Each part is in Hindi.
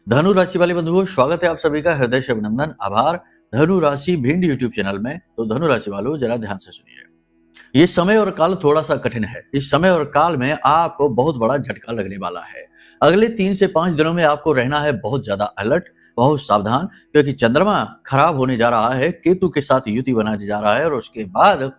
धनु राशि वाले बंधुओं, स्वागत है आप सभी का हृदय से अभिनंदन, आभार। धनु राशि भिंड यूट्यूब चैनल में। तो धनु राशि वालों, जरा ध्यान से सुनिए। ये समय और काल थोड़ा सा कठिन है। इस समय और काल में आपको बहुत बड़ा झटका लगने वाला है। अगले 3 से 5 दिनों में आपको रहना है बहुत ज्यादा अलर्ट, बहुत सावधान, क्योंकि चंद्रमा खराब होने जा रहा है, केतु के साथ युति बनाने जा रहा है और उसके बाद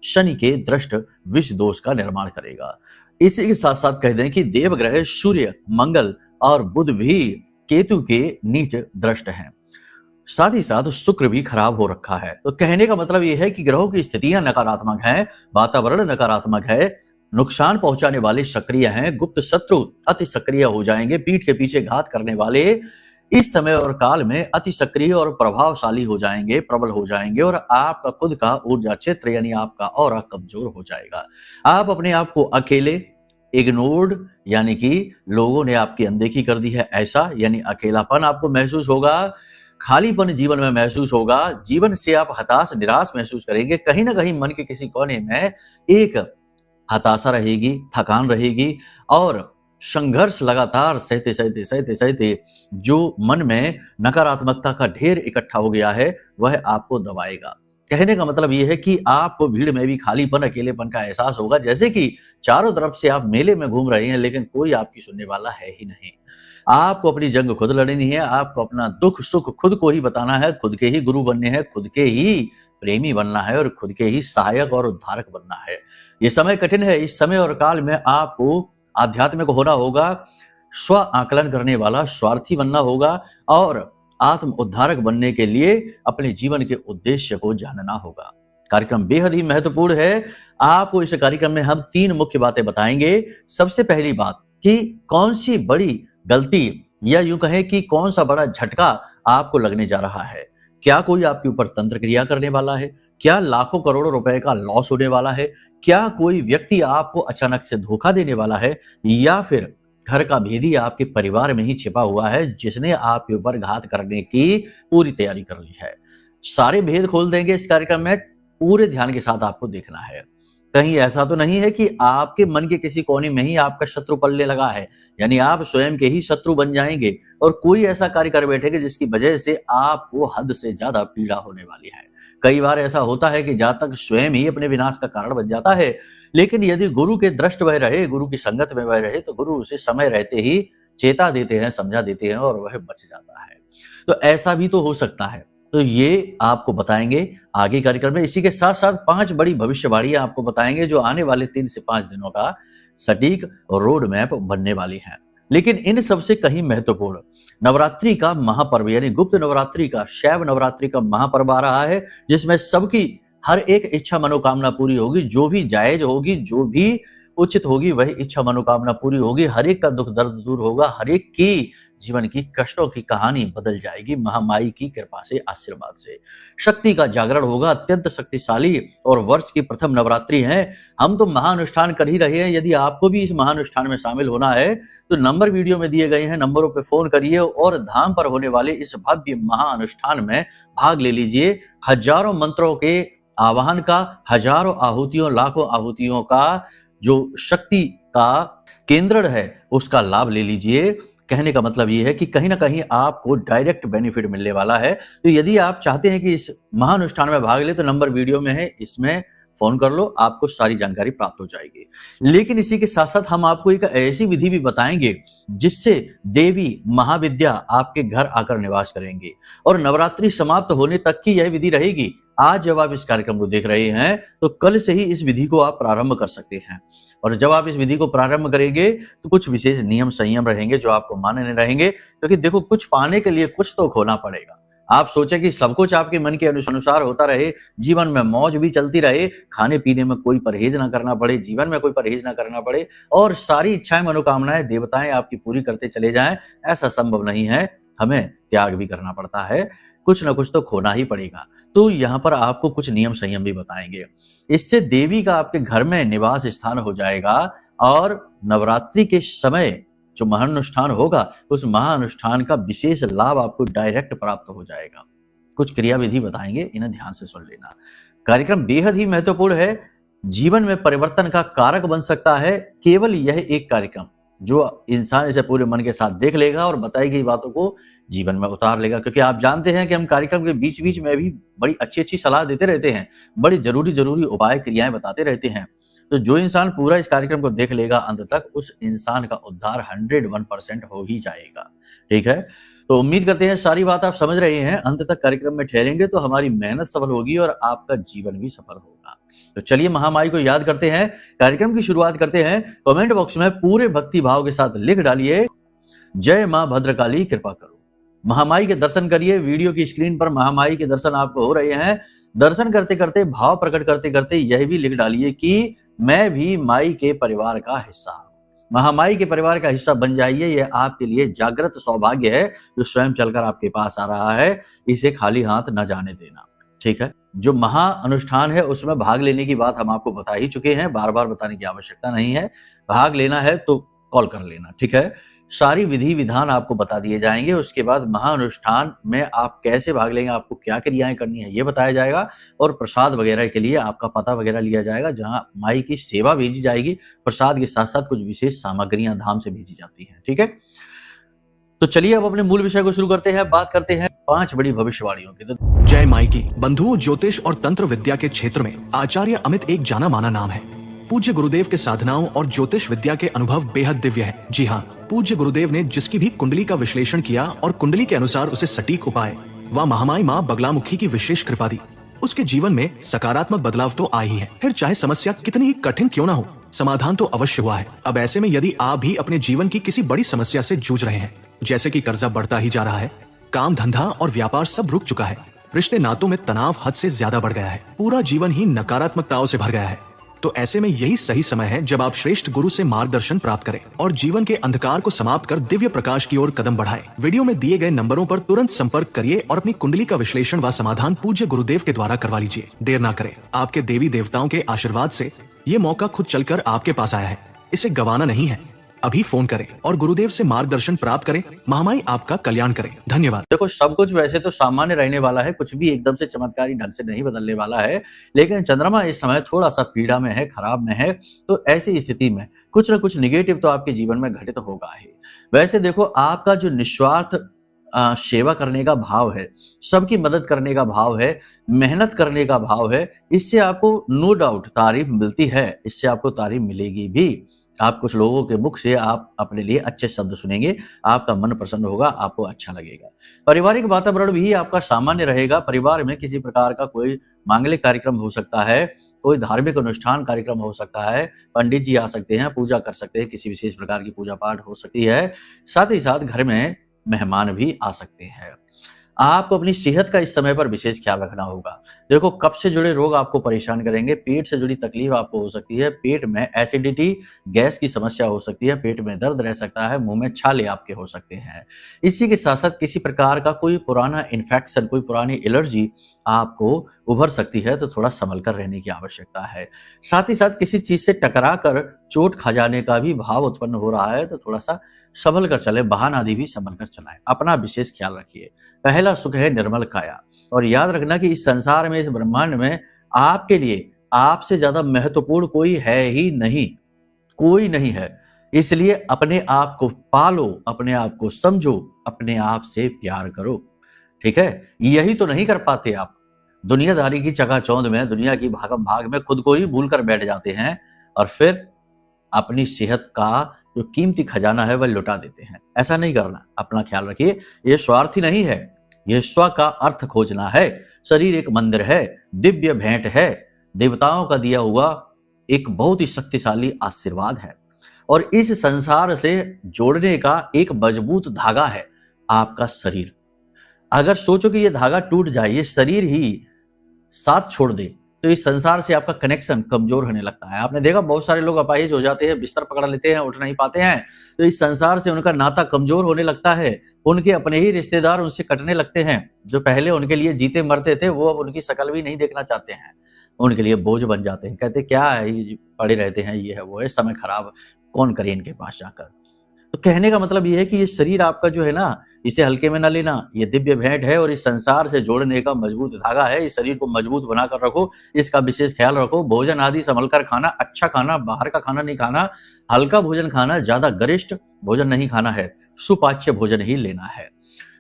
शनि के दृष्ट विष दोष का निर्माण करेगा। इसी के साथ साथ कह दें कि देवग्रह सूर्य, मंगल और बुध भी केतु के नीच दृष्ट हैं। साथ ही साथ शुक्र भी खराब हो रखा है। तो कहने का मतलब यह है कि ग्रहों की स्थितियां नकारात्मक हैं, वातावरण नकारात्मक है, नुकसान पहुंचाने वाले सक्रिय हैं, गुप्त शत्रु अति सक्रिय हो जाएंगे, पीठ के पीछे घात करने वाले इस समय और काल में अति सक्रिय और प्रभावशाली हो जाएंगे, प्रबल हो जाएंगे और आपका खुद का ऊर्जा क्षेत्र यानी आपका ऑरा कमजोर हो जाएगा। आप अपने आप को अकेले, इग्नोर्ड यानी कि लोगों ने आपकी अनदेखी कर दी है, ऐसा यानी अकेलापन आपको महसूस होगा, खालीपन जीवन में महसूस होगा, जीवन से आप हताश निराश महसूस करेंगे। कहीं ना कहीं मन के किसी कोने में एक हताशा रहेगी, थकान रहेगी और संघर्ष लगातार सहते जो मन में नकारात्मकता का ढेर इकट्ठा हो गया है वह आपको दबाएगा। कहने का मतलब यह है कि आपको भीड़ में भी खालीपन, अकेलेपन का एहसास होगा, जैसे कि चारों तरफ से आप मेले में घूम रहे हैं लेकिन कोई आपकी सुनने वाला है ही नहीं। आपको अपनी जंग खुद लड़नी है, आपको अपना दुख सुख खुद को ही बताना है, खुद के ही गुरु बनने हैं, खुद के ही प्रेमी बनना है और खुद के ही सहायक और उद्धारक बनना है। ये समय कठिन है। इस समय और काल में आपको आध्यात्मिक होना होगा, स्व आकलन करने वाला स्वार्थी बनना होगा और आत्म उद्धारक बनने के लिए अपने जीवन के उद्देश्य को जानना होगा। कार्यक्रम बेहद ही महत्वपूर्ण है। आपको इस कार्यक्रम में हम 3 मुख्य बातें बताएंगे। सबसे पहली बात कि कौन सी बड़ी गलती या यूं कहें कि कौन सा बड़ा झटका आपको लगने जा रहा है। क्या कोई आपके ऊपर तंत्र क्रिया करने वाला है? क्या लाखों करोड़ों रुपए का लॉस होने वाला है? क्या कोई व्यक्ति आपको अचानक से धोखा देने वाला है या फिर घर का भेदी आपके परिवार में ही छिपा हुआ है जिसने आपके ऊपर घात करने की पूरी तैयारी कर ली है? सारे भेद खोल देंगे इस कार्यक्रम में। पूरे ध्यान के साथ आपको देखना है। कहीं ऐसा तो नहीं है कि आपके मन के किसी कोने में ही आपका शत्रु पलने लगा है, यानी आप स्वयं के ही शत्रु बन जाएंगे और कोई ऐसा कार्य कर बैठेंगे जिसकी वजह से आपको हद से ज्यादा पीड़ा होने वाली है। कई बार ऐसा होता है कि जातक स्वयं ही अपने विनाश का कारण बन जाता है, लेकिन यदि गुरु के दृष्ट वह रहे, गुरु की संगत में वह रहे, तो गुरु उसे समय रहते ही चेता देते हैं, समझा देते हैं और वह बच जाता है। तो ऐसा भी तो हो सकता है। तो ये आपको बताएंगे आगे कार्यक्रम में। इसी के साथ साथ 5 बड़ी भविष्यवाणियां आपको बताएंगे जो आने वाले 3 से 5 दिनों का सटीक रोड मैप बनने वाली है। लेकिन इन सबसे कहीं महत्वपूर्ण नवरात्रि का महापर्व यानी गुप्त नवरात्रि का, शैव नवरात्रि का महापर्व आ रहा है, जिसमें सबकी हर एक इच्छा मनोकामना पूरी होगी। जो भी जायज होगी, जो भी उचित होगी, वही इच्छा मनोकामना पूरी होगी। हर एक का दुख दर्द दूर होगा, हर एक की जीवन की कष्टों की कहानी बदल जाएगी महामाई की कृपा से, आशीर्वाद से। शक्ति का जागरण होगा, अत्यंत शक्तिशाली और वर्ष की प्रथम नवरात्रि है। हम तो महानुष्ठान कर ही रहे हैं। यदि आपको भी इस महानुष्ठान में शामिल होना है तो नंबर वीडियो में दिए गए हैं, नंबरों पर फोन करिए और धाम पर होने वाले इस भव्य महानुष्ठान में भाग ले लीजिए। हजारों मंत्रों के आवाहन का, हजारों आहुतियों, लाखों आहुतियों का जो शक्ति का केंद्र है उसका लाभ ले लीजिए। कहने का मतलब ये है कि कहीं ना कहीं आपको डायरेक्ट बेनिफिट मिलने वाला है। तो यदि आप चाहते हैं कि इस महानुष्ठान में भाग ले तो नंबर वीडियो में है, इसमें फोन कर लो, आपको सारी जानकारी प्राप्त हो जाएगी। लेकिन इसी के साथ साथ हम आपको एक ऐसी विधि भी बताएंगे जिससे देवी महाविद्या आपके घर आकर निवास करेंगी और नवरात्रि समाप्त होने तक की यह विधि रहेगी। आज जब आप इस कार्यक्रम को देख रहे हैं तो कल से ही इस विधि को आप प्रारंभ कर सकते हैं और जब आप इस विधि को प्रारंभ करेंगे तो कुछ विशेष नियम संयम रहेंगे जो आपको मानने रहेंगे, क्योंकि देखो कुछ पाने के लिए कुछ तो खोना पड़ेगा। आप सोचे कि सब कुछ आपके मन के अनुसार होता रहे, जीवन में मौज भी चलती रहे, खाने पीने में कोई परहेज ना करना पड़े, जीवन में कोई परहेज ना करना पड़े और सारी इच्छाएं मनोकामनाएं देवताएं आपकी पूरी करते चले जाएं, ऐसा संभव नहीं है। हमें त्याग भी करना पड़ता है, कुछ ना कुछ तो खोना ही पड़ेगा। तो यहाँ पर आपको कुछ नियम संयम भी बताएंगे। इससे देवी का आपके घर में निवास स्थान हो जाएगा और नवरात्रि के समय जो महानुष्ठान होगा उस महानुष्ठान का विशेष लाभ आपको डायरेक्ट प्राप्त हो जाएगा। कुछ क्रियाविधि बताएंगे, इन्हें ध्यान से सुन लेना। कार्यक्रम बेहद ही महत्वपूर्ण है, जीवन में परिवर्तन का कारक बन सकता है केवल यह एक कार्यक्रम। जो इंसान इसे पूरे मन के साथ देख लेगा और बताई गई बातों को जीवन में उतार लेगा। क्योंकि आप जानते हैं कि हम कार्यक्रम के बीच बीच में भी बड़ी अच्छी अच्छी सलाह देते रहते हैं, बड़ी जरूरी जरूरी उपाय क्रियाएं बताते रहते हैं। तो जो इंसान पूरा इस कार्यक्रम को देख लेगा अंत तक, उस इंसान का उद्धार 101% हो ही जाएगा। ठीक है, तो उम्मीद करते हैं सारी बात आप समझ रहे हैं। अंत तक कार्यक्रम में ठहरेंगे तो हमारी मेहनत सफल होगी और आपका जीवन भी सफल होगा। तो चलिए महामाई को याद करते हैं, कार्यक्रम की शुरुआत करते हैं। कमेंट बॉक्स में पूरे भक्ति भाव के साथ लिख डालिए, जय मां भद्रकाली कृपा करो। महामाई के दर्शन करिए। वीडियो की स्क्रीन पर महामाई के दर्शन आपको हो रहे हैं। दर्शन करते करते, भाव प्रकट करते करते यह भी लिख डालिए कि मैं भी माई के परिवार का हिस्सा हूं। महामाई के परिवार का हिस्सा बन जाइए। यह आपके लिए जागृत सौभाग्य है जो स्वयं चलकर आपके पास आ रहा है। इसे खाली हाथ न जाने देना। ठीक है, जो महा अनुष्ठान है उसमें भाग लेने की बात हम आपको बता ही चुके हैं, बार बार बताने की आवश्यकता नहीं है। भाग लेना है तो कॉल कर लेना। ठीक है, सारी विधि विधान आपको बता दिए जाएंगे। उसके बाद महाअनुष्ठान में आप कैसे भाग लेंगे, आपको क्या क्रियाएं करनी है ये बताया जाएगा, और प्रसाद वगैरह के लिए आपका पता वगैरह लिया जाएगा जहां माई की सेवा भेजी जाएगी। प्रसाद के साथ साथ कुछ विशेष सामग्रियां धाम से भेजी जाती हैं। ठीक है, तो चलिए अब अपने मूल विषय को शुरू करते हैं। बात करते हैं 5 बड़ी भविष्यवाणियों की। तो जय माई की। बंधुओं, ज्योतिष और तंत्र विद्या के क्षेत्र में आचार्य अमित एक जाना माना नाम है। पूज्य गुरुदेव के साधनाओं और ज्योतिष विद्या के अनुभव बेहद दिव्य है। जी हाँ, पूज्य गुरुदेव ने जिसकी भी कुंडली का विश्लेषण किया और कुंडली के अनुसार उसे सटीक उपाय व महामाई माँ बगलामुखी की विशेष कृपा दी, उसके जीवन में सकारात्मक बदलाव तो आए ही है। फिर चाहे समस्या कितनी ही कठिन क्यों न हो, समाधान तो अवश्य हुआ है। अब ऐसे में यदि आप भी अपने जीवन की किसी बड़ी समस्या से जूझ रहे हैं, जैसे कि कर्जा बढ़ता ही जा रहा है, काम धंधा और व्यापार सब रुक चुका है, रिश्ते नातों में तनाव हद से ज्यादा बढ़ गया है, पूरा जीवन ही नकारात्मकताओं से भर गया है, तो ऐसे में यही सही समय है जब आप श्रेष्ठ गुरु से मार्गदर्शन प्राप्त करें और जीवन के अंधकार को समाप्त कर दिव्य प्रकाश की ओर कदम बढ़ाएं। वीडियो में दिए गए नंबरों पर तुरंत संपर्क करिए और अपनी कुंडली का विश्लेषण व समाधान पूज्य गुरुदेव के द्वारा करवा लीजिए। देर ना करें, आपके देवी देवताओं के आशीर्वाद से ये मौका खुद चलकर आपके पास आया है, इसे गंवाना नहीं है। अभी फोन करें और गुरुदेव से मार्गदर्शन प्राप्त करें। महामाई आपका कल्याण करें। धन्यवाद। देखो, सब कुछ वैसे तो सामान्य रहने वाला है, कुछ भी एकदम से चमत्कारी ढंग से नहीं बदलने वाला है, लेकिन चंद्रमा इस समय थोड़ा सा पीड़ा में है, खराब में है। तो ऐसी स्थिति में कुछ न कुछ निगेटिव तो आपके जीवन में घटित होगा ही। वैसे देखो, आपका जो निस्वार्थ सेवा करने का भाव है, सबकी मदद करने का भाव है, मेहनत करने का भाव है, इससे आपको नो डाउट तारीफ मिलती है, इससे आपको तारीफ मिलेगी भी। आप कुछ लोगों के मुख से आप अपने लिए अच्छे शब्द सुनेंगे, आपका मन प्रसन्न होगा, आपको अच्छा लगेगा। पारिवारिक वातावरण भी आपका सामान्य रहेगा। परिवार में किसी प्रकार का कोई मांगलिक कार्यक्रम हो सकता है, कोई धार्मिक अनुष्ठान कार्यक्रम हो सकता है, पंडित जी आ सकते हैं, पूजा कर सकते हैं, किसी विशेष प्रकार की पूजा पाठ हो सकती है। साथ ही साथ घर में मेहमान भी आ सकते हैं। आपको अपनी सेहत का इस समय पर विशेष ख्याल रखना होगा। देखो, कब्ज से जुड़े रोग आपको परेशान करेंगे, पेट से जुड़ी तकलीफ आपको हो सकती है, पेट में एसिडिटी, गैस की समस्या हो सकती है, पेट में दर्द रह सकता है, मुंह में छाले आपके हो सकते हैं। इसी के साथ साथ किसी प्रकार का कोई पुराना इन्फेक्शन, कोई पुरानी एलर्जी आपको उभर सकती है, तो थोड़ा संभल कर रहने की आवश्यकता है। साथ ही साथ किसी चीज से टकरा कर चोट खा जाने का भी भाव उत्पन्न हो रहा है, तो थोड़ा सा संभल कर चले, वाहन आदि भी संभल कर चलाएं। अपना विशेष ख्याल रखिए। पहला सुख है निर्मल काया, और याद रखना कि इस संसार में, इस ब्रह्मांड में आपके लिए आपसे ज्यादा महत्वपूर्ण कोई है ही नहीं, कोई नहीं है। इसलिए अपने आप को पालो, अपने आप को समझो, अपने आप से प्यार करो। ठीक है, यही तो नहीं कर पाते आप। दुनियादारी की चकाचौंध में, दुनिया की भागम भाग में खुद को ही भूल कर बैठ जाते हैं और फिर अपनी सेहत का जो कीमती खजाना है वह लुटा देते हैं। ऐसा नहीं करना, अपना ख्याल रखिए। ये स्वार्थी नहीं है, यह स्व का अर्थ खोजना है। शरीर एक मंदिर है, दिव्य भेंट है, देवताओं का दिया हुआ एक बहुत ही शक्तिशाली आशीर्वाद है, और इस संसार से जोड़ने का एक मजबूत धागा है आपका शरीर। अगर सोचो कि यह धागा टूट जाए, ये शरीर ही साथ छोड़ दे, तो इस संसार से आपका कनेक्शन कमजोर होने लगता है। आपने देखा, बहुत सारे लोग अपाहिज हो जाते हैं, बिस्तर पकड़ लेते हैं, उठ नहीं पाते हैं, तो इस संसार से उनका नाता कमजोर होने लगता है। उनके अपने ही रिश्तेदार उनसे कटने लगते हैं। जो पहले उनके लिए जीते मरते थे, वो अब उनकी शक्ल भी नहीं देखना चाहते हैं, उनके लिए बोझ बन जाते हैं। कहते क्या है, ये पड़े रहते हैं, ये है वो है, समय खराब, कौन करे इनके पास जाकर। तो कहने का मतलब ये है कि ये शरीर आपका जो है ना, इसे हल्के में ना लेना, ये दिव्य भेंट है और इस संसार से जोड़ने का मजबूत धागा है। इस शरीर को मजबूत बनाकर रखो, इसका विशेष ख्याल रखो। भोजन आदि संभल कर खाना, अच्छा खाना, बाहर का खाना नहीं खाना, हल्का भोजन खाना, ज्यादा गरिष्ठ भोजन नहीं खाना है, सुपाच्य भोजन ही लेना है।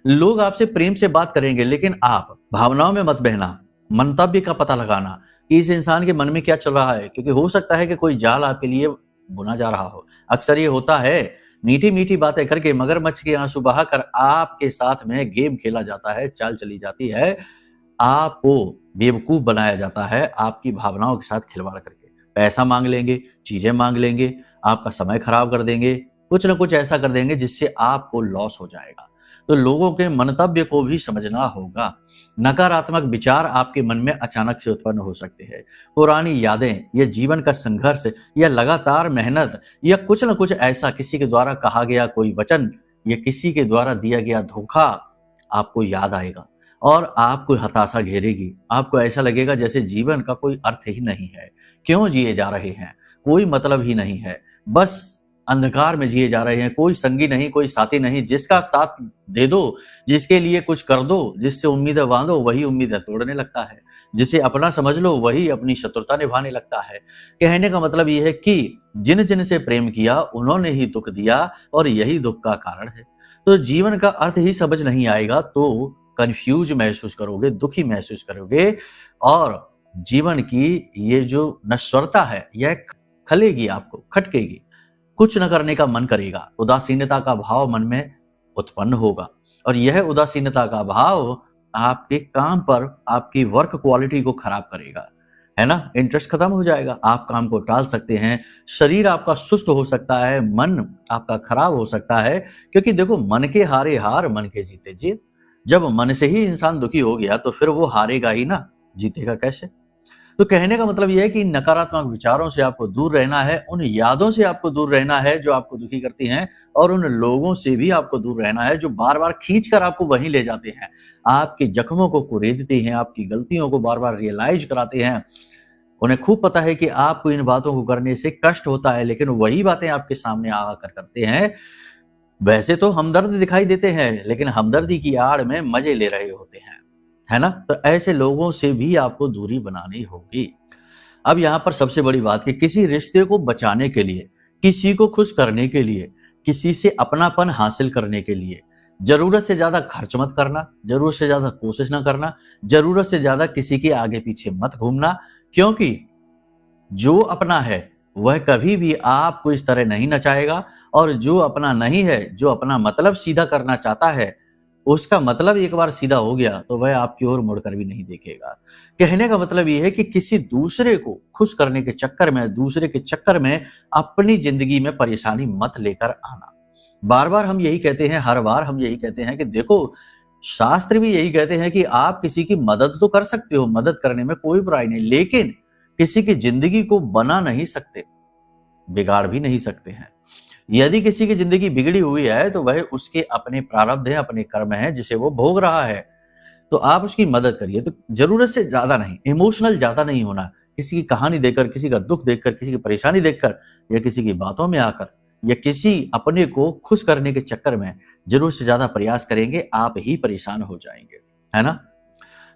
लोग आपसे प्रेम से बात करेंगे, लेकिन आप भावनाओं में मत बहना। मंतव्य का पता लगाना कि इस इंसान के मन में क्या चल रहा है, क्योंकि हो सकता है कि कोई जाल आपके लिए बुना जा रहा हो। अक्सर ये होता है, मीठी मीठी बातें करके मगरमच्छ के आंसू बहाकर आपके साथ में गेम खेला जाता है, चाल चली जाती है, आपको बेवकूफ बनाया जाता है, आपकी भावनाओं के साथ खिलवाड़ करके। पैसा मांग लेंगे, चीजें मांग लेंगे, आपका समय खराब कर देंगे, कुछ ना कुछ ऐसा कर देंगे जिससे आपको लॉस हो जाएगा। तो लोगों के मंतव्य को भी समझना होगा। नकारात्मक विचार आपके मन में अचानक से उत्पन्न हो सकते हैं। पुरानी यादें, या जीवन का संघर्ष, या लगातार मेहनत, या कुछ न कुछ ऐसा, किसी के द्वारा कहा गया कोई वचन या किसी के द्वारा दिया गया धोखा आपको याद आएगा और आपको हताशा घेरेगी। आपको ऐसा लगेगा जैसे जीवन का कोई अर्थ ही नहीं है, क्यों जिए जा रहे हैं, कोई मतलब ही नहीं है, बस अंधकार में जिए जा रहे हैं, कोई संगी नहीं, कोई साथी नहीं। जिसका साथ दे दो, जिसके लिए कुछ कर दो, जिससे उम्मीदें बांधो, वही उम्मीदें तोड़ने लगता है। जिसे अपना समझ लो, वही अपनी शत्रुता निभाने लगता है। कहने का मतलब यह है कि जिन जिन से प्रेम किया उन्होंने ही दुख दिया और यही दुख का कारण है। तो जीवन का अर्थ ही समझ नहीं आएगा तो कंफ्यूज महसूस करोगे, दुखी महसूस करोगे और जीवन की ये जो नश्वरता है यह खलेगी, आपको खटकेगी, कुछ न करने का मन करेगा। उदासीनता का भाव मन में उत्पन्न होगा और यह उदासीनता का भाव आपके काम पर, आपकी वर्क क्वालिटी को खराब करेगा, है ना। इंटरेस्ट खत्म हो जाएगा, आप काम को टाल सकते हैं, शरीर आपका सुस्त हो सकता है, मन आपका खराब हो सकता है। क्योंकि देखो, मन के हारे हार, मन के जीते जीत। जब मन से ही इंसान दुखी हो गया तो फिर वो हारेगा ही ना, जीतेगा कैसे। तो कहने का मतलब यह है कि नकारात्मक विचारों से आपको दूर रहना है, उन यादों से आपको दूर रहना है जो आपको दुखी करती हैं, और उन लोगों से भी आपको दूर रहना है जो बार बार खींच कर आपको वहीं ले जाते हैं, आपके जख्मों को कुरेदते हैं, आपकी गलतियों को बार बार रियलाइज कराते हैं। उन्हें खूब पता है कि आपको इन बातों को करने से कष्ट होता है, लेकिन वही बातें आपके सामने आकर करते हैं। वैसे तो हमदर्द दिखाई देते हैं, लेकिन हमदर्दी की आड़ में मजे ले रहे होते हैं, है ना। तो ऐसे लोगों से भी आपको दूरी बनानी होगी। अब यहां पर सबसे बड़ी बात कि किसी रिश्ते को बचाने के लिए, किसी को खुश करने के लिए, किसी से अपनापन हासिल करने के लिए जरूरत से ज्यादा खर्च मत करना, जरूरत से ज्यादा कोशिश ना करना, जरूरत से ज्यादा किसी के आगे पीछे मत घूमना। क्योंकि जो अपना है वह कभी भी आपको इस तरह नहीं नचाएगा, और जो अपना नहीं है, जो अपना मतलब सीधा करना चाहता है, उसका मतलब एक बार सीधा हो गया तो वह आपकी ओर मुड़कर भी नहीं देखेगा। कहने का मतलब यह है कि किसी दूसरे को खुश करने के चक्कर में, दूसरे के चक्कर में अपनी जिंदगी में परेशानी मत लेकर आना। बार बार हम यही कहते हैं, हर बार हम यही कहते हैं कि देखो, शास्त्र भी यही कहते हैं कि आप किसी की मदद तो कर सकते हो, मदद करने में कोई बुराई नहीं, लेकिन किसी की जिंदगी को बना नहीं सकते, बिगाड़ भी नहीं सकते हैं। यदि किसी की जिंदगी बिगड़ी हुई है तो वह उसके अपने प्रारब्ध है, अपने कर्म है जिसे वो भोग रहा है, तो आप उसकी मदद करिए। तो जरूरत से ज्यादा नहीं, इमोशनल ज्यादा नहीं होना। किसी की कहानी देखकर, किसी का दुख देखकर, किसी की परेशानी देखकर, या किसी की बातों में आकर, या किसी अपने को खुश करने के चक्कर में जरूरत से ज्यादा प्रयास करेंगे, आप ही परेशान हो जाएंगे, है ना।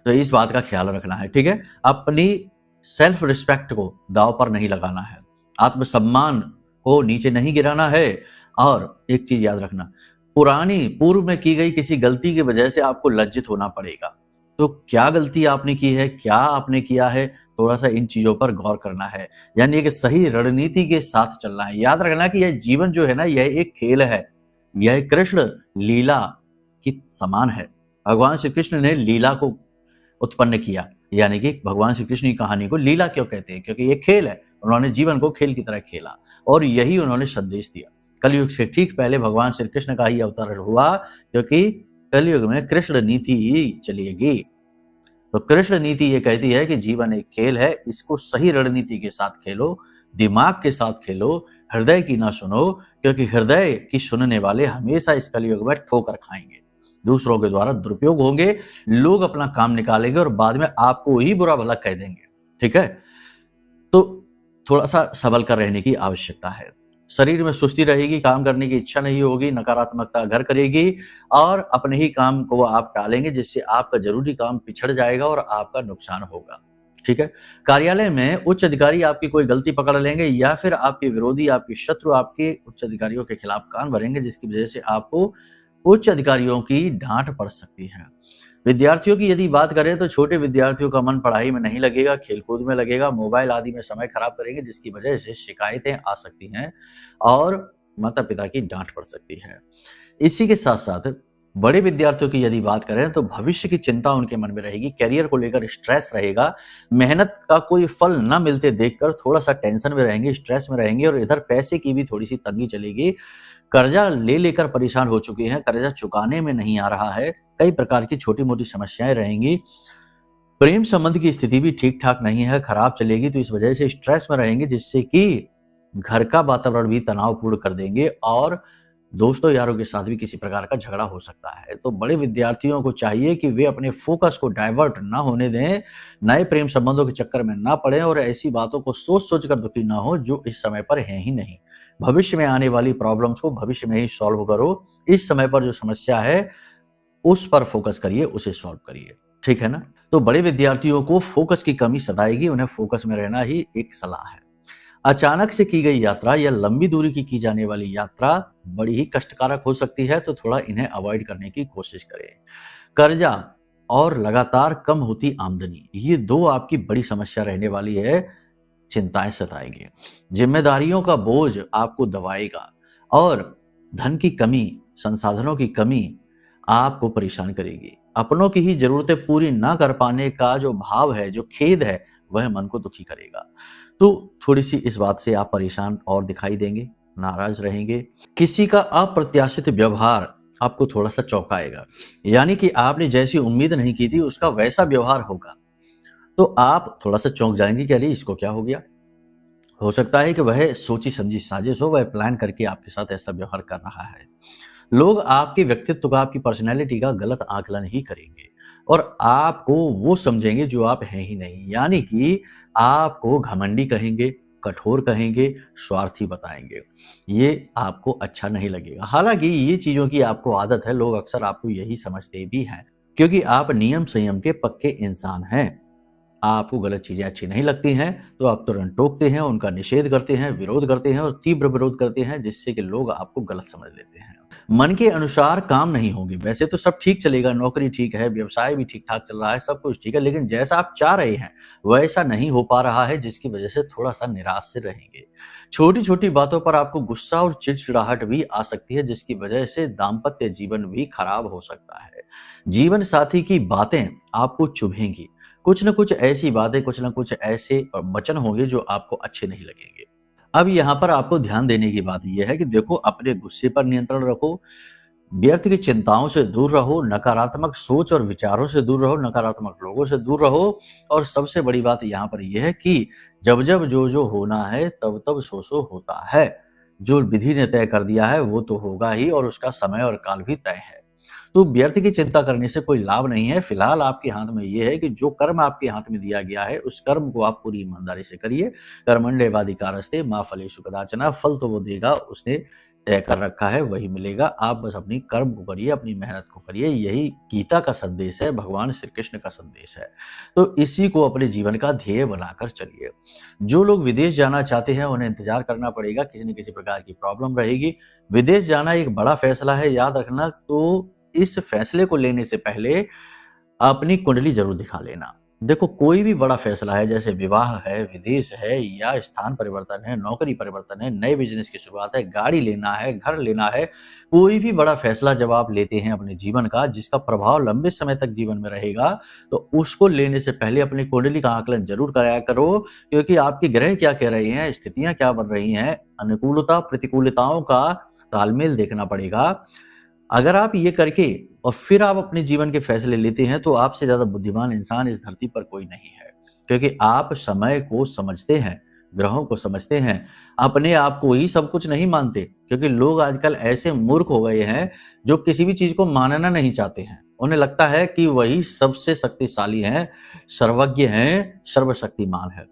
तो इस बात का ख्याल रखना है, ठीक है। अपनी सेल्फ रिस्पेक्ट को दांव पर नहीं लगाना है, आत्मसम्मान को नीचे नहीं गिराना है। और एक चीज याद रखना, पूर्व में की गई किसी गलती की वजह से आपको लज्जित होना पड़ेगा। तो क्या गलती आपने की है, क्या आपने किया है, थोड़ा सा इन चीजों पर गौर करना है, यानी कि सही रणनीति के साथ चलना है। याद रखना कि यह जीवन जो है ना, यह एक खेल है, यह कृष्ण लीला की समान है। भगवान श्री कृष्ण ने लीला को उत्पन्न किया, यानी कि भगवान श्री कृष्ण की कहानी को लीला क्यों कहते हैं, क्योंकि ये खेल है। उन्होंने जीवन को खेल की तरह खेला और यही उन्होंने संदेश दिया। कलयुग से ठीक पहले भगवान श्री कृष्ण का ही अवतार हुआ, क्योंकि कलयुग में कृष्ण नीति ही चलेगी। तो कृष्ण नीति ये कहती है कि जीवन एक खेल है, इसको सही रणनीति के साथ खेलो, दिमाग के साथ खेलो, हृदय की ना सुनो, क्योंकि हृदय की सुनने वाले हमेशा इस कलयुग में ठोकर खाएंगे, दूसरों के द्वारा दुरुपयोग होंगे, लोग अपना काम निकालेंगे और बाद में आपको ही बुरा भला कह देंगे, ठीक है। तो थोड़ा सा संभल कर रहने की आवश्यकता है। शरीर में सुस्ती रहेगी, काम करने की इच्छा नहीं होगी, नकारात्मकता घर करेगी और अपने ही काम को आप टालेंगे, जिससे आपका जरूरी काम पिछड़ जाएगा और आपका नुकसान होगा। ठीक है। कार्यालय में उच्च अधिकारी आपकी कोई गलती पकड़ लेंगे या फिर आपके विरोधी, आपके शत्रु आपके उच्च अधिकारियों के खिलाफ कान भरेंगे, जिसकी वजह से आपको उच्च अधिकारियों की डांट पड़ सकती है। विद्यार्थियों की यदि बात करें तो छोटे विद्यार्थियों का मन पढ़ाई में नहीं लगेगा, खेलकूद में लगेगा, मोबाइल आदि में समय खराब करेंगे, जिसकी वजह से शिकायतें आ सकती हैं और माता पिता की डांट पड़ सकती है। इसी के साथ साथ बड़े विद्यार्थियों की यदि बात करें तो भविष्य की चिंता उनके मन में रहेगी, करियर को लेकर स्ट्रेस रहेगा, मेहनत का कोई फल न मिलते देखकर थोड़ा सा टेंशन में रहेंगे, स्ट्रेस में रहेंगे और इधर पैसे की भी थोड़ी सी तंगी चलेगी। कर्जा ले लेकर परेशान हो चुके हैं, कर्जा चुकाने में नहीं आ रहा है, कई प्रकार की छोटी मोटी समस्याएं रहेंगी। प्रेम संबंध की स्थिति भी ठीक ठाक नहीं है, खराब चलेगी, तो इस वजह से स्ट्रेस में रहेंगे, जिससे कि घर का वातावरण भी तनावपूर्ण कर देंगे और दोस्तों यारों के साथ भी किसी प्रकार का झगड़ा हो सकता है। तो बड़े विद्यार्थियों को चाहिए कि वे अपने फोकस को डाइवर्ट ना होने दें, नए प्रेम संबंधों के चक्कर में ना पड़े और ऐसी बातों को सोच सोच कर दुखी ना हो जो इस समय पर है ही नहीं। भविष्य में आने वाली प्रॉब्लम्स को भविष्य में ही सॉल्व करो। इस समय पर जो समस्या है उस पर फोकस करिए, उसे सॉल्व करिए। ठीक है ना। तो बड़े विद्यार्थियों को फोकस की कमी सताएगी, उन्हें फोकस में रहना ही एक सलाह है। अचानक से की गई यात्रा या लंबी दूरी की जाने वाली यात्रा बड़ी ही कष्टकारक हो सकती है, तो थोड़ा इन्हें अवॉइड करने की कोशिश करें। कर्जा और लगातार कम होती आमदनी, ये दो आपकी बड़ी समस्या रहने वाली है, चिंताएं सताएगी। जिम्मेदारियों का बोझ आपको दबाएगा और धन की कमी, संसाधनों की कमी आपको परेशान करेगी। अपनों की ही जरूरतें पूरी ना कर पाने का जो भाव है, जो खेद है, वह मन को दुखी करेगा। तो थोड़ी सी इस बात से आप परेशान और दिखाई देंगे, नाराज रहेंगे। किसी का अप्रत्याशित व्यवहार आपको थोड़ा सा चौंकाएगा, यानी कि आपने जैसी उम्मीद नहीं की थी उसका वैसा व्यवहार होगा, तो आप थोड़ा सा चौंक जाएंगे कि अरे इसको क्या हो गया। हो सकता है कि वह सोची समझी साजिश हो, वह प्लान करके आपके साथ ऐसा व्यवहार कर रहा है। लोग आपके व्यक्तित्व का, आपकी पर्सनैलिटी का गलत आकलन ही करेंगे और आपको वो समझेंगे जो आप हैं ही नहीं, यानी कि आपको घमंडी कहेंगे, कठोर कहेंगे, स्वार्थी बताएंगे। ये आपको अच्छा नहीं लगेगा। हालांकि ये चीजों की आपको आदत है, लोग अक्सर आपको यही समझते भी हैं, क्योंकि आप नियम संयम के पक्के इंसान हैं। आपको गलत चीजें अच्छी नहीं लगती हैं तो आप तुरंत टोकते हैं, उनका निषेध करते हैं, विरोध करते हैं और तीव्र विरोध करते हैं, जिससे कि लोग आपको गलत समझ लेते हैं। मन के अनुसार काम नहीं होंगे। वैसे तो सब ठीक चलेगा, नौकरी ठीक है, व्यवसाय भी ठीक ठाक चल रहा है, सब कुछ ठीक है, लेकिन जैसा आप चाह रहे हैं वैसा नहीं हो पा रहा है, जिसकी वजह से थोड़ा सा निराश से रहेंगे। छोटी छोटी बातों पर आपको गुस्सा और चिड़चिड़ाहट भी आ सकती है, जिसकी वजह से दाम्पत्य जीवन भी खराब हो सकता है। जीवन साथी की बातें आपको चुभेंगी, कुछ न कुछ ऐसी बातें, कुछ न कुछ ऐसे वचन होंगे जो आपको अच्छे नहीं लगेंगे। अब यहाँ पर आपको ध्यान देने की बात यह है कि देखो, अपने गुस्से पर नियंत्रण रखो, व्यर्थ की चिंताओं से दूर रहो, नकारात्मक सोच और विचारों से दूर रहो, नकारात्मक लोगों से दूर रहो और सबसे बड़ी बात यहाँ पर यह है कि जब जब जो जो होना है तब तब सो होता है। जो विधि ने तय कर दिया है वो तो होगा ही और उसका समय और काल भी तय है। तो व्यर्थ की चिंता करने से कोई लाभ नहीं है। फिलहाल आपके हाथ में यह है कि जो कर्म आपके हाथ में दिया गया है उस कर्म को आप पूरी ईमानदारी से करिए। कर्मण्येवाधिकारस्ते मा फलेषु कदाचन, फल तो वो देगा, उसने तय कर रखा है, वही मिलेगा। आप बस अपनी कर्म को करिए, अपनी मेहनत को करिए। यही गीता का संदेश है, भगवान श्री कृष्ण का संदेश है। तो इसी को अपने जीवन का ध्येय बनाकर चलिए। जो लोग विदेश जाना चाहते हैं उन्हें इंतजार करना पड़ेगा, किसी न किसी प्रकार की प्रॉब्लम रहेगी। विदेश जाना एक बड़ा फैसला है, याद रखना। तो इस फैसले को लेने से पहले अपनी कुंडली जरूर दिखा लेना। देखो, कोई भी बड़ा फैसला है, जैसे विवाह है, विदेश है या स्थान परिवर्तन है, नौकरी परिवर्तन है, नए बिजनेस की शुरुआत है, गाड़ी लेना है, घर लेना है, कोई भी बड़ा फैसला जब आप लेते हैं अपने जीवन का, जिसका प्रभाव लंबे समय तक जीवन में रहेगा, तो उसको लेने से पहले अपनी कुंडली का आकलन जरूर कराया करो, क्योंकि आपके ग्रह क्या कह रहे हैं, स्थितियां क्या बन रही हैं, अनुकूलता प्रतिकूलताओं का तालमेल देखना पड़ेगा। अगर आप ये करके और फिर आप अपने जीवन के फैसले लेते हैं तो आपसे ज्यादा बुद्धिमान इंसान इस धरती पर कोई नहीं है, क्योंकि आप समय को समझते हैं, ग्रहों को समझते हैं, अपने आप को ही सब कुछ नहीं मानते। क्योंकि लोग आजकल ऐसे मूर्ख हो गए हैं जो किसी भी चीज को मानना नहीं चाहते हैं। उन्हें लगता है कि वही सबसे शक्तिशाली हैं, सर्वज्ञ हैं, सर्वशक्तिमान है।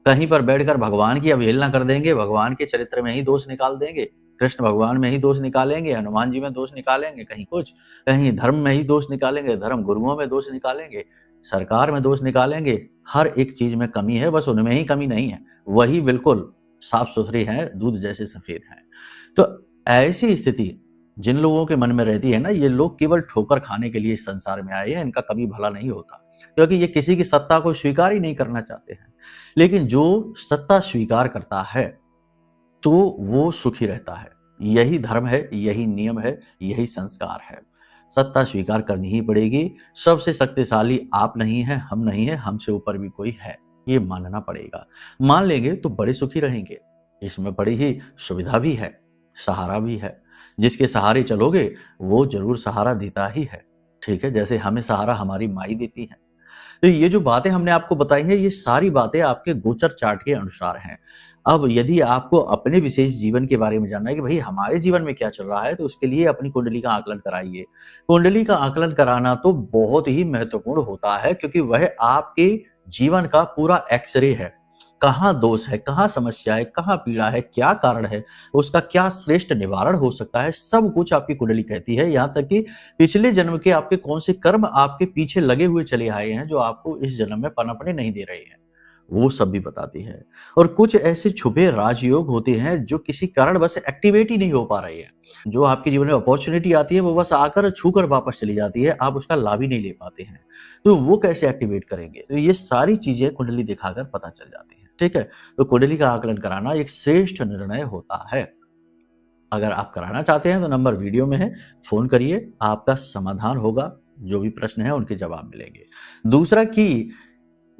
कहीं पर बैठकर भगवान की अवहेलना कर देंगे, भगवान के चरित्र में ही दोष निकाल देंगे, कृष्ण भगवान में ही दोष निकालेंगे, हनुमान जी में दोष निकालेंगे, कहीं कुछ, कहीं धर्म में ही दोष निकालेंगे, धर्म गुरुओं में दोष निकालेंगे, सरकार में दोष निकालेंगे। हर एक चीज में कमी है, बस उनमें ही कमी नहीं है, वही बिल्कुल साफ सुथरी है, दूध जैसे सफेद है। तो ऐसी स्थिति जिन लोगों के मन में रहती है ना, ये लोग केवल ठोकर खाने के लिए इस संसार में आए हैं, इनका कभी भला नहीं होता, क्योंकि ये किसी की सत्ता को स्वीकार ही नहीं करना चाहते हैं। लेकिन जो सत्ता स्वीकार करता है तो वो सुखी रहता है। यही धर्म है, यही नियम है, यही संस्कार है। सत्ता स्वीकार करनी ही पड़ेगी। सबसे शक्तिशाली आप नहीं है, हम नहीं है, हमसे ऊपर भी कोई है, ये मानना पड़ेगा। मान लेंगे तो बड़े सुखी रहेंगे। इसमें बड़ी ही सुविधा भी है, सहारा भी है। जिसके सहारे चलोगे वो जरूर सहारा देता ही है, ठीक है, जैसे हमें सहारा हमारी माई देती है। तो ये जो बातें हमने आपको बताई हैं, ये सारी बातें आपके गोचर चार्ट के अनुसार हैं। अब यदि आपको अपने विशेष जीवन के बारे में जानना है कि भाई हमारे जीवन में क्या चल रहा है, तो उसके लिए अपनी कुंडली का आकलन कराइए। कुंडली का आकलन कराना तो बहुत ही महत्वपूर्ण होता है, क्योंकि वह आपके जीवन का पूरा एक्सरे है। कहाँ दोष है, कहाँ समस्या है, कहाँ पीड़ा है, क्या कारण है, उसका क्या श्रेष्ठ निवारण हो सकता है, सब कुछ आपकी कुंडली कहती है। यहाँ तक कि पिछले जन्म के आपके कौन से कर्म आपके पीछे लगे हुए चले आए हैं, जो आपको इस जन्म में पनपने नहीं दे रहे हैं, वो सब भी बताती है। और कुछ ऐसे छुपे राजयोग होते हैं जो किसी कारण बस एक्टिवेट ही नहीं हो पा रहे हैं। जो आपके जीवन में अपॉर्चुनिटी आती है वो बस आकर छूकर वापस चली जाती है, आप उसका लाभ ही नहीं ले पाते हैं। तो वो कैसे एक्टिवेट करेंगे, तो ये सारी चीजें कुंडली दिखाकर पता चल जाती है, ठीक है। तो कुंडली का आकलन कराना एक श्रेष्ठ निर्णय होता है। अगर आप कराना चाहते हैं तो नंबर वीडियो में है, फोन करिए, आपका समाधान होगा, जो भी प्रश्न है उनके जवाब मिलेंगे। दूसरा कि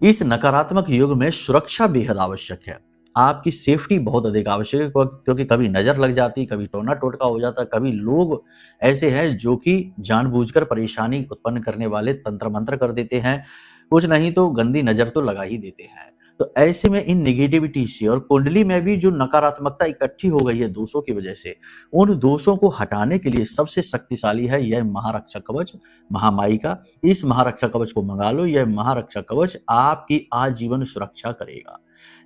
इस नकारात्मक युग में सुरक्षा बेहद आवश्यक है। आपकी सेफ्टी बहुत अधिक आवश्यक है, क्योंकि कभी नजर लग जाती, कभी टोना टोटका हो जाता, कभी लोग ऐसे हैं जो कि जानबूझकर परेशानी उत्पन्न करने वाले तंत्र मंत्र कर देते हैं, कुछ नहीं तो गंदी नजर तो लगा ही देते हैं। तो ऐसे में इन निगेटिविटी से और कुंडली में भी जो नकारात्मकता इकट्ठी हो गई है दोषों की वजह से, उन दोषों को हटाने के लिए सबसे शक्तिशाली है यह महारक्षक कवच महामाई का। इस महारक्षक कवच को मंगा लो। यह महारक्षक कवच आपकी आजीवन सुरक्षा करेगा।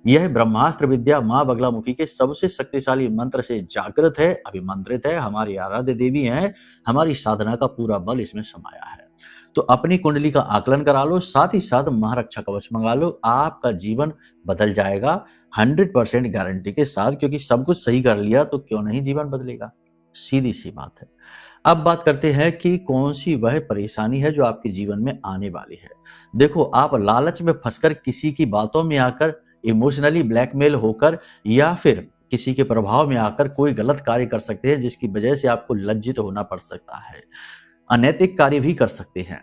यह ब्रह्मास्त्र विद्या मां बगलामुखी के सबसे शक्तिशाली मंत्र से जागृत है, अभिमंत्रित है, हमारी आराध्य देवी है, हमारी साधना का पूरा बल इसमें समाया है। तो अपनी कुंडली का आकलन करा लो, साथ ही साथ महारक्षा कवच मंगा लो, आपका जीवन बदल जाएगा 100% गारंटी के साथ, क्योंकि सब कुछ सही कर लिया तो क्यों नहीं जीवन बदलेगा, सीधी सी बात है। अब बात करते हैं कि कौन सी वह परेशानी है जो आपके जीवन में आने वाली है। देखो, आप लालच में फंसकर किसी की बातों में आकर इमोशनली ब्लैकमेल होकर या फिर किसी के प्रभाव में आकर कोई गलत कार्य कर सकते हैं, जिसकी वजह से आपको लज्जित होना पड़ सकता है। अनैतिक कार्य भी कर सकते हैं,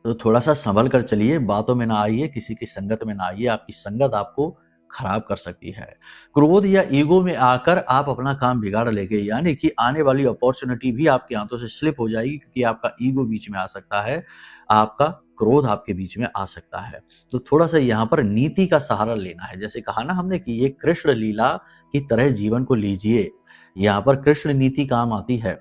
तो थोड़ा सा संभल कर चलिए, बातों में ना आइए, किसी की संगत में ना आइए, आपकी संगत आपको खराब कर सकती है। क्रोध या ईगो में आकर आप अपना काम बिगाड़ लेंगे, यानी कि आने वाली अपॉर्चुनिटी भी आपके हाथों से स्लिप हो जाएगी, क्योंकि आपका ईगो बीच में आ सकता है, आपका क्रोध आपके बीच में आ सकता है। तो थोड़ा सा यहाँ पर नीति का सहारा लेना है। जैसे कहा ना हमने कि ये कृष्ण लीला की तरह जीवन को लीजिए, यहाँ पर कृष्ण नीति काम आती है।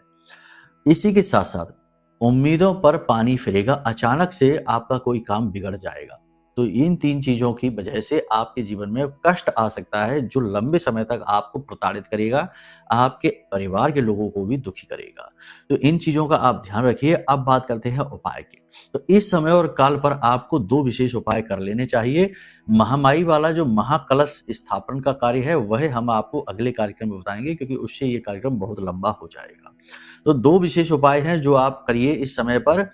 इसी के साथ साथ उम्मीदों पर पानी फिरेगा, अचानक से आपका कोई काम बिगड़ जाएगा। तो इन 3 चीजों की वजह से आपके जीवन में कष्ट आ सकता है, जो लंबे समय तक आपको प्रताड़ित करेगा, आपके परिवार के लोगों को भी दुखी करेगा। तो इन चीजों का आप ध्यान रखिए। अब बात करते हैं उपाय की। तो इस समय और काल पर आपको 2 विशेष उपाय कर लेने चाहिए। महामाई वाला जो महाकलश स्थापन का कार्य है, वह हम आपको अगले कार्यक्रम में बताएंगे, क्योंकि उससे ये कार्यक्रम बहुत लंबा हो जाएगा। तो 2 विशेष उपाय हैं जो आप करिए इस समय पर,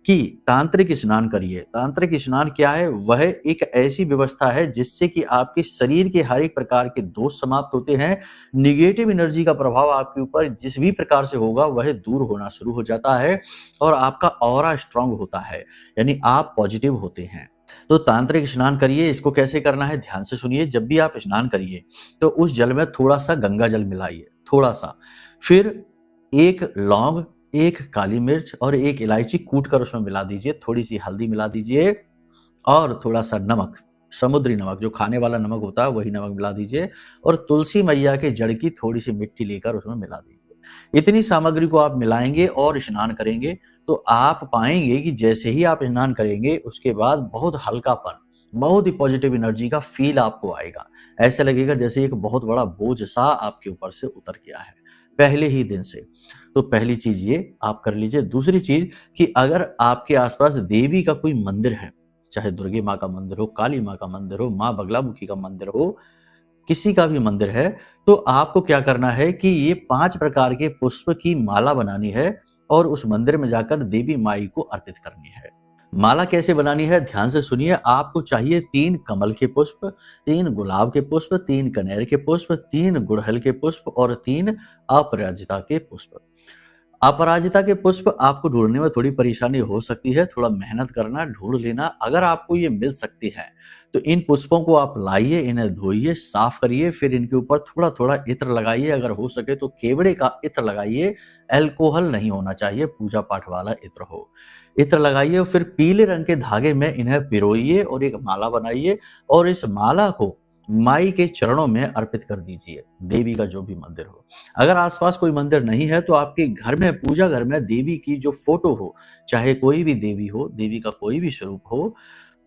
कि तांत्रिक स्नान करिए। तांत्रिक स्नान क्या है? वह एक ऐसी व्यवस्था है जिससे कि आपके शरीर के हर एक प्रकार के दोष समाप्त होते हैं। निगेटिव एनर्जी का प्रभाव आपके ऊपर जिस भी प्रकार से होगा वह दूर होना शुरू हो जाता है, और आपका ऑरा स्ट्रांग होता है, यानी आप पॉजिटिव होते हैं। तो तांत्रिक स्नान करिए। इसको कैसे करना है ध्यान से सुनिए। जब भी आप स्नान करिए तो उस जल में थोड़ा सा गंगा जल मिलाइए, थोड़ा सा, फिर 1 लौंग, 1 काली मिर्च और 1 इलायची कूट कर उसमें मिला दीजिए, थोड़ी सी हल्दी मिला दीजिए और थोड़ा सा नमक, समुद्री नमक, जो खाने वाला नमक होता है वही नमक मिला दीजिए, और तुलसी मैया के जड़ की थोड़ी सी मिट्टी लेकर उसमें मिला दीजिए। इतनी सामग्री को आप मिलाएंगे और स्नान करेंगे तो आप पाएंगे कि जैसे ही आप स्नान करेंगे उसके बाद बहुत हल्कापन, बहुत ही पॉजिटिव एनर्जी का फील आपको आएगा। ऐसा लगेगा जैसे एक बहुत बड़ा बोझ सा आपके ऊपर से उतर गया है पहले ही दिन से। तो पहली चीज ये आप कर लीजिए। दूसरी चीज कि अगर आपके आसपास देवी का कोई मंदिर है, चाहे दुर्गे माँ का मंदिर हो, काली माँ का मंदिर हो, माँ बगलामुखी का मंदिर हो, किसी का भी मंदिर है, तो आपको क्या करना है कि ये 5 प्रकार के पुष्प की माला बनानी है और उस मंदिर में जाकर देवी माई को अर्पित करनी है। माला कैसे बनानी है ध्यान से सुनिए। आपको चाहिए 3 कमल के पुष्प, 3 गुलाब के पुष्प, 3 कनेर के पुष्प, 3 गुड़हल के पुष्प और 3 अपराजिता के पुष्प। अपराजिता के पुष्प आपको ढूंढने में थोड़ी परेशानी हो सकती है, थोड़ा मेहनत करना, ढूंढ लेना। अगर आपको ये मिल सकती है तो इन पुष्पों को आप लाइए, इन्हें धोइए, साफ करिए, फिर इनके ऊपर थोड़ा थोड़ा इत्र लगाइए। अगर हो सके तो केवड़े का इत्र लगाइए, अल्कोहल नहीं होना चाहिए, पूजा पाठ वाला इत्र हो। इत्र लगाइए और फिर पीले रंग के धागे में इन्हें पिरोइए और एक माला बनाइए और इस माला को माई के चरणों में अर्पित कर दीजिए, देवी का जो भी मंदिर हो। अगर आसपास कोई मंदिर नहीं है तो आपके घर में, पूजा घर में देवी की जो फोटो हो, चाहे कोई भी देवी हो, देवी का कोई भी स्वरूप हो,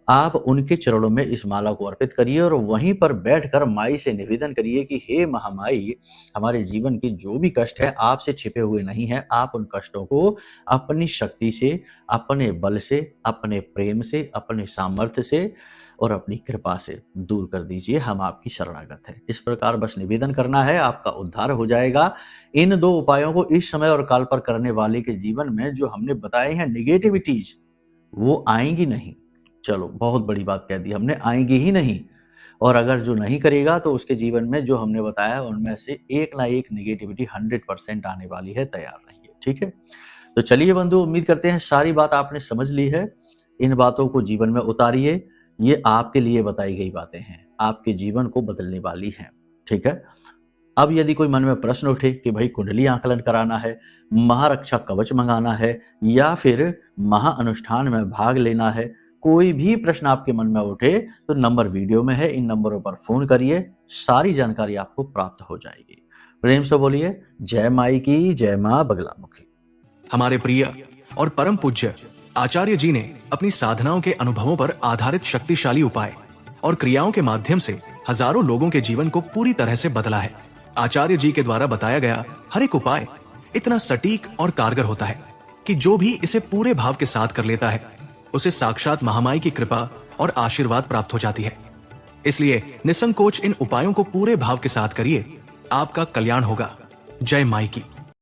आप उनके चरणों में इस माला को अर्पित करिए और वहीं पर बैठकर माई से निवेदन करिए कि हे महामाई, हमारे जीवन के जो भी कष्ट है आपसे छिपे हुए नहीं है। आप उन कष्टों को अपनी शक्ति से, अपने बल से, अपने प्रेम से, अपने सामर्थ्य से और अपनी कृपा से दूर कर दीजिए। हम आपकी शरणागत हैं। इस प्रकार बस निवेदन करना है, आपका उद्धार हो जाएगा। इन 2 उपायों को इस समय और काल पर करने वाले के जीवन में जो हमने बताए हैं नेगेटिविटीज, वो आएंगी नहीं। चलो बहुत बड़ी बात कह दी हमने, आएंगी ही नहीं। और अगर जो नहीं करेगा तो उसके जीवन में जो हमने बताया उनमें से एक ना एक नेगेटिविटी 100% आने वाली है। तैयार रहिए, ठीक है। तो चलिए बंधु, उम्मीद करते हैं सारी बात आपने समझ ली है। इन बातों को जीवन में उतारिए। ये आपके लिए बताई गई बातें हैं, आपके जीवन को बदलने वाली हैं, ठीक है। अब यदि कोई मन में प्रश्न उठे कि भाई कुंडली आकलन कराना है, महारक्षा कवच मंगाना है या फिर महाअनुष्ठान में भाग लेना है, कोई भी प्रश्न आपके मन में उठे तो नंबर वीडियो में है, इन नंबरों पर फोन करिए, सारी जानकारी आपको प्राप्त हो जाएगी। प्रेम से बोलिए जय माई की, जय मां बगलामुखी। हमारे प्रिय और परम पूज्य आचार्य जी ने अपनी साधनाओं के अनुभवों पर आधारित शक्तिशाली उपाय और क्रियाओं के माध्यम से हजारों लोगों के जीवन को पूरी तरह से बदला है। आचार्य जी के द्वारा बताया गया हर एक उपाय इतना सटीक और कारगर होता है कि जो भी इसे पूरे भाव के साथ कर लेता है उसे साक्षात महामाई की कृपा और आशीर्वाद प्राप्त हो जाती है। इसलिए निसंकोच इन उपायों को पूरे भाव के साथ करिए, आपका कल्याण होगा। जय माई की।